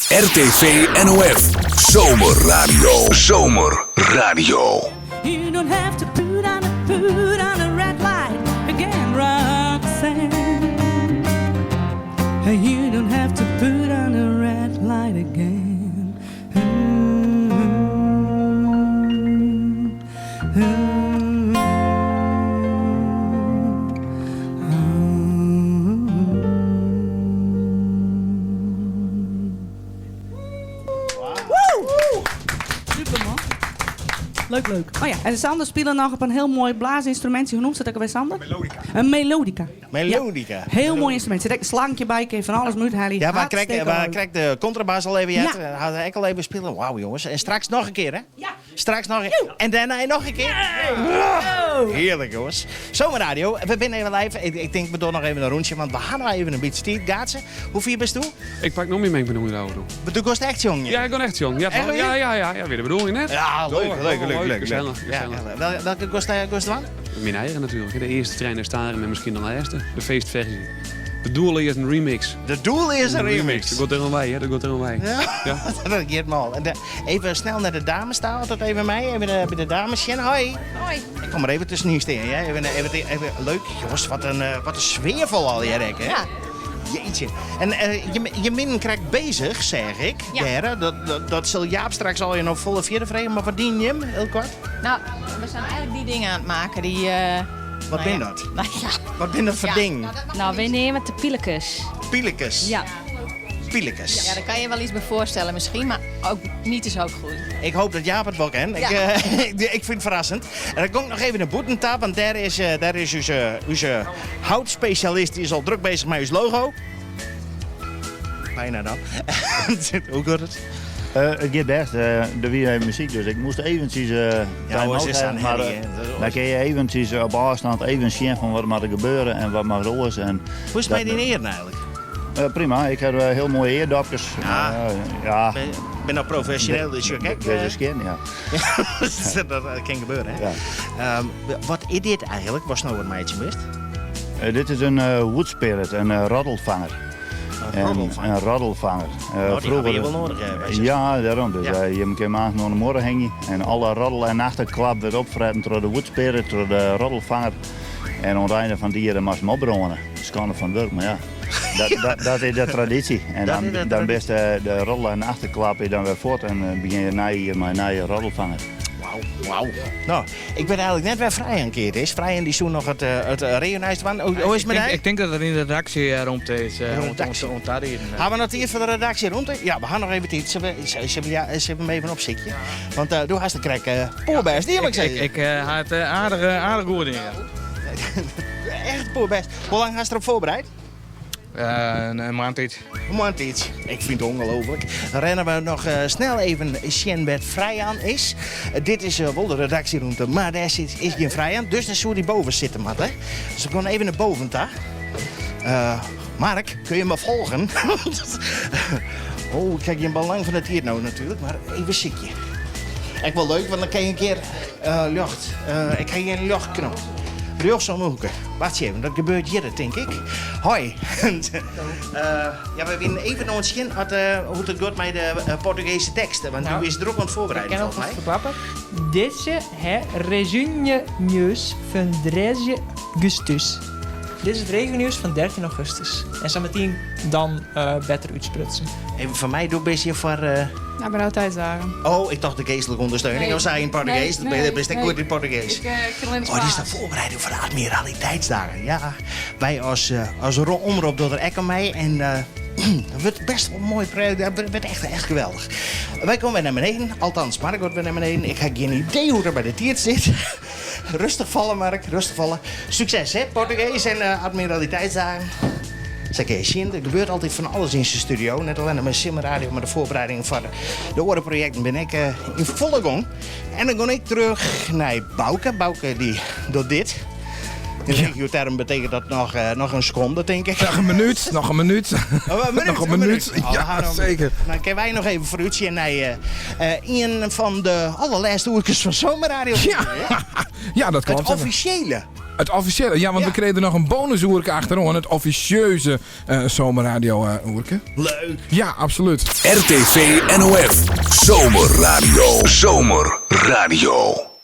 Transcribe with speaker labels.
Speaker 1: RTV NOF. Zomerradio. Zomerradio.
Speaker 2: You don't have to put on a red light again, Roxanne. You don't have to put on a red light again. Leuk. Oh ja, en Sander speelde nog op een heel mooi blaasinstrumentje. Hoe noemt ze dat ook weer, Sander?
Speaker 3: Melodica.
Speaker 2: Een melodica.
Speaker 3: Melodica.
Speaker 2: Ja, heel mooi instrument. Er zit een slankje bij, kun je van alles moet halen.
Speaker 3: Ja, waar krijgt de contrabas al even uit? Had ik al even spelen. Wauw jongens. En straks nog een keer hè?
Speaker 2: Ja.
Speaker 3: Straks nog een keer. En daarna nog een keer.
Speaker 2: Yeah.
Speaker 3: Heerlijk jongens. Zomerradio. We zijn even live. Ik denk we doen nog even een rondje. Want we gaan nou even een beetje stiet. Gaatse. Hoe vier bent u?
Speaker 4: Ik pak nog meer mee met de auto.
Speaker 3: Maar du kost echt jong.
Speaker 4: Ja, ik ben echt jong. Ja,
Speaker 3: Echt weer?
Speaker 4: ja, weer de bedoeling net.
Speaker 3: Ja, leuk.
Speaker 4: Gezellig.
Speaker 3: Ja, welke kost dan?
Speaker 4: Mijn eigen natuurlijk. De eerste trein naar Staren met misschien de eerste. De feestversie. De doel is een remix.
Speaker 3: De doel is een remix.
Speaker 4: Dat gaat er een wij, hè? Dat gaat er een wij.
Speaker 3: Ja, dat gaat mal. Even snel naar de dames staan, altijd even mij. Even bij de dames. Jen, hoi.
Speaker 5: Hoi.
Speaker 3: Ik kom er even tussenin staan. Ja? Even leuk. Jongens, wat een sfeervol al hier, hè?
Speaker 5: Ja.
Speaker 3: Jeetje. En je min krijgt bezig, zeg ik.
Speaker 5: Ja.
Speaker 3: Gerre. Dat zal Jaap straks al je nog volle vierde vregen. Maar wat dien je hem? Heel kort.
Speaker 5: Nou, we zijn eigenlijk die dingen aan het maken die...
Speaker 3: Wat ben dat?
Speaker 5: Nou ja.
Speaker 3: Wat ben dat voor ding?
Speaker 6: Nou, wij nemen de pielekes.
Speaker 3: Pielekes.
Speaker 6: Ja.
Speaker 3: Pielekes.
Speaker 5: Ja, daar kan je wel iets bij voorstellen misschien, maar ook niet is ook goed.
Speaker 3: Ik hoop dat Jaap het wel kent.
Speaker 5: Ja.
Speaker 3: Ik vind het verrassend. En dan komt nog even een boetentap, want daar is onze houtspecialist. Die is al druk bezig met uw logo. Bijna dan. Hoe gaat het?
Speaker 7: Het gaat best. Er weer muziek, dus ik moest eventjes
Speaker 3: hoor, ze is aan
Speaker 7: maar
Speaker 3: herrie, hè.
Speaker 7: dan kun je eventjes op afstand even zien van wat mag er gebeuren en wat mag roos. En
Speaker 3: Hoe is het met die eren eigenlijk?
Speaker 7: prima, ik heb heel mooie eerdopjes.
Speaker 3: Ja. Ik ben nou professioneel, dus je kijk.
Speaker 7: Deze skin, ja.
Speaker 3: Dat kan gebeuren, hè?
Speaker 7: Ja.
Speaker 3: Wat is dit eigenlijk? Was nou een meidje mist?
Speaker 7: Dit is een wood spirit, een roddelvanger. Een roddelvanger.
Speaker 3: Die hebben je wel nodig hebben.
Speaker 7: Ja, daarom. Dus
Speaker 3: Ja.
Speaker 7: je moet maand naar de morgen hangen. En alle roddel en achterklap wordt opgefretten door de wood spirit, door de roddelvanger. En aan het einde van die jaren mag je hem opbrengen. Dat is kan van werk, maar ja. Dat is de traditie. En dan best de roddel en achterklap dan weer voort en begin je naar je roddelvanger.
Speaker 3: Wauw. Nou, ik ben eigenlijk net weer Vrij een keer is. Vrij en die zoen nog het reunited van. Hoe is het met hij?
Speaker 8: Ik denk dat er in de redactie rond is. Rond daar hier.
Speaker 3: Gaan we nog hier voor de redactie rond? Ja, we gaan nog even iets. Ze hebben hem even op zitje. Want doe haast de krek. Poorbest, die heb ik zeggen.
Speaker 8: Ik had aardig goed in. Ja.
Speaker 3: Echt poorbest. Hoe lang ga je erop voorbereid?
Speaker 8: Een maand iets.
Speaker 3: Een maand iets. Ik vind het ongelooflijk. Dan rennen we nog snel even Sjenbert Vrij aan is. Dit is wel de redactieruimte, maar daar is geen Vrij aan. Dus dan zou die boven zitten, Matt. Hè? Dus we gaan even naar boven, daar. Mark, kun je me volgen? Ik krijg je een belang van het hier nou natuurlijk, maar even zitje. Echt wel leuk, want dan kan je een keer lucht. Ik krijg je een luchtknop. Rechts om de hoeken. Wacht even, dat gebeurt hier, denk ik. Hoi. We willen even nog eens zien hoe het gaat met de Portugese teksten. Want nu is het er ook aan het voorbereiden, volgens mij.
Speaker 9: Verklappen. Deze resume nieuws van 13 augustus. Dit is het regennieuws van 13 augustus. En zometeen dan beter uitsprutsen.
Speaker 3: Even van mij doe een beetje voor...
Speaker 6: Nou, ben altijd zagen.
Speaker 3: Oh, ik dacht de geestelijke ondersteuning. Of zei je in Portugees? Dat ben ik goed in Portugees.
Speaker 6: Ik kan alleen
Speaker 3: dit is de voorbereiding voor de admiraliteitsdagen. Ja, wij als omroep doen er echt aan mee. En dat wordt best wel een mooi project. Dat wordt echt geweldig. Wij komen weer naar beneden. Althans, Mark wordt weer naar beneden. Ik heb geen idee hoe er bij de tiert zit. Rustig vallen, Mark. Rustig vallen. Succes, hè? Portugees en admiraliteitsdagen. Zeg eens, er gebeurt altijd van alles in zijn studio. Net alleen met Zomerradio, maar de voorbereiding van de orenprojecten ben ik in volle gang. En dan ga ik terug naar Bouke. Bouke die doet dit. In regioterm betekent dat nog een seconde, denk ik.
Speaker 8: Nog een minuut.
Speaker 3: Nog een minuut.
Speaker 8: Ja, zeker.
Speaker 3: Dan kunnen wij nog even vooruitzien naar een van de allerlaatste oertjes van Zomerradio.
Speaker 8: Ja, dat klopt.
Speaker 3: Het officiële
Speaker 10: Het officiële, ja, want we kregen er nog een bonusoerke achterom. Het officieuze zomerradio-oerke.
Speaker 3: Leuk.
Speaker 10: Ja, absoluut.
Speaker 1: RTV NOF. Zomerradio. Zomerradio.